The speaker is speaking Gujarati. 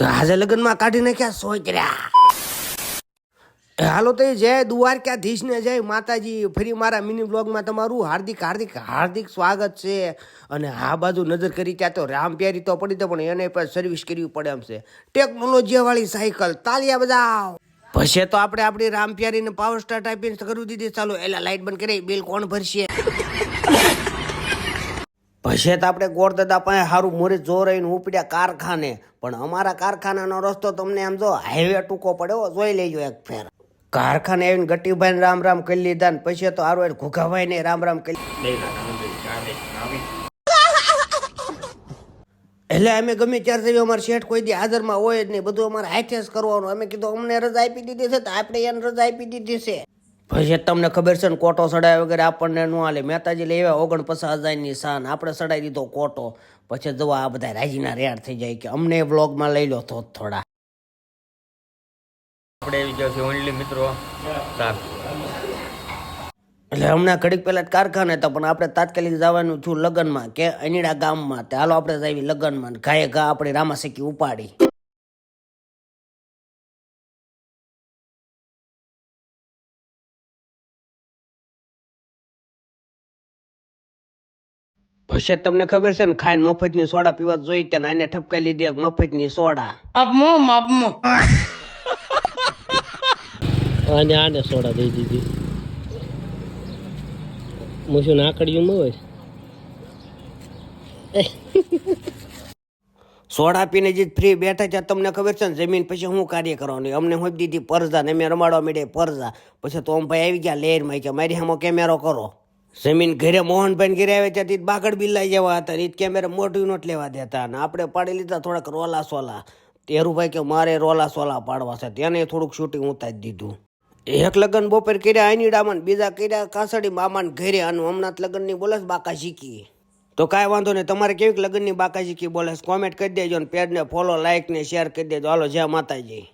આજે લગ્નમાં કાઢી નાખ્યા સોચર્યા. હાલો તો જય દ્વારકાધીશ ને જય માતાજી. ફરી મારા મિની બ્લોગમાં તમારું હાર્દિક હાર્દિક હાર્દિક સ્વાગત છે. અને આ બાજુ નજર કરી ત્યાં તો રામ પ્યારી તો પડી તો પણ એને પણ સર્વિસ કરવી પડે એમ છે. ટેકનોલોજી વાળી સાયકલ, તાલિયા બજાવ. પછી તો આપણે આપણી રામ પ્યારીને પાવર સ્ટાર્ટ આપીને કરી દીધી. ચાલો એલા લાઈટ બંધ કરી, બિલ કોણ ભરશે? પછી તો આપણે ગોરદાદા પાસે સારું મોરે જોરાઈને ઉપડ્યા કારખાને. પણ અમારા કારખાનાનો રસ્તો તમને આમ જો હાઈવે ટૂંકો પડ્યો, જોઈ લેજો એક ફેર. કારખાને આવીને ગટીભાઈ રામ રામ કરી લીધા ને પછી તો આરો ઘુઘાભાઈ ને રામ રામ કરી. એટલે અમે ગમે ત્યારે જઈએ, અમારે શેઠ કોઈ દી હાજરમાં હોય જ નહીં, બધું અમારે હાથે જ કરવાનું. અમે કીધું અમને રજા આપી દીધી છે તો આપણે એને રજા આપી દીધી છે. પછી તમને ખબર છે ને, કોટો સડાય વગેરે આપણને ન હાલે. મહેતાજી લેવા 49,000ની સાન, આપણે સડાઈ દીધો કોટો. પછી જવા આ બધા રાજીના રેડ થઈ જાય કે અમને વ્લોગમાં લઈ લો તો થોડા. આપણે આવી ગયા છે ઓનલી મિત્રો એટલે હમણાં ઘડીક પહેલા જ કારખાને હતા, પણ આપણે તાત્કાલિક જવાનું છું લગ્નમાં કે અનીડા ગામમાં. હાલો આપણે જઈએ લગ્નમાં. ઘાએ ઘા આપણે રામાસેકી ઉપાડી. પછી તમને ખબર છે ને, ખાઈને મફતની સોડા પીવા જોઈ ત્યાં આને ઠપકાઈ લીધી મફતની સોડા. અને આને સોડા દઈ દીધી. મૂછું નાકડિયું હોય. સોડા પીને જે ફ્રી બેઠા છે તમને ખબર છે ને, જમીન પછી હું કાર્ય કરવાનું. અમને હોઈ દીધી પરજા ને અમે રમાડવા માંડ્યા પરજા. પછી તો ભાઈ આવી ગયા લેરમાં કે મારી સામે કેમેરો કરો. જમીન ઘરે મોહનભાઈ ઘરે આવે ત્યાંથી બાગડ બિલ્લાઈ જેવા હતા, એ કેમેરા મોઢું નોટ લેવા દેતા. અને આપણે પાડી લીધા થોડાક રોલા સોલા. તેરુભાઈ કે મારે રોલા સોલા પાડવા છે, તેને થોડુંક શૂટિંગ ઉતારી દીધું. એક લગ્ન બપોર કર્યા આઈનીડામાં, બીજા કર્યા કાસડી મામાને ઘરે. આનું હમણાં લગ્નની બોલે બાકા શીખી. તો કાંઈ વાંધો નહીં, તમારે કેવી લગ્નની બાકા શીખી બોલે કોમેન્ટ કરી દેજો. અને પેજને ફોલો, લાઈક ને શેર કરી દેજો. હાલો જય માતાજી.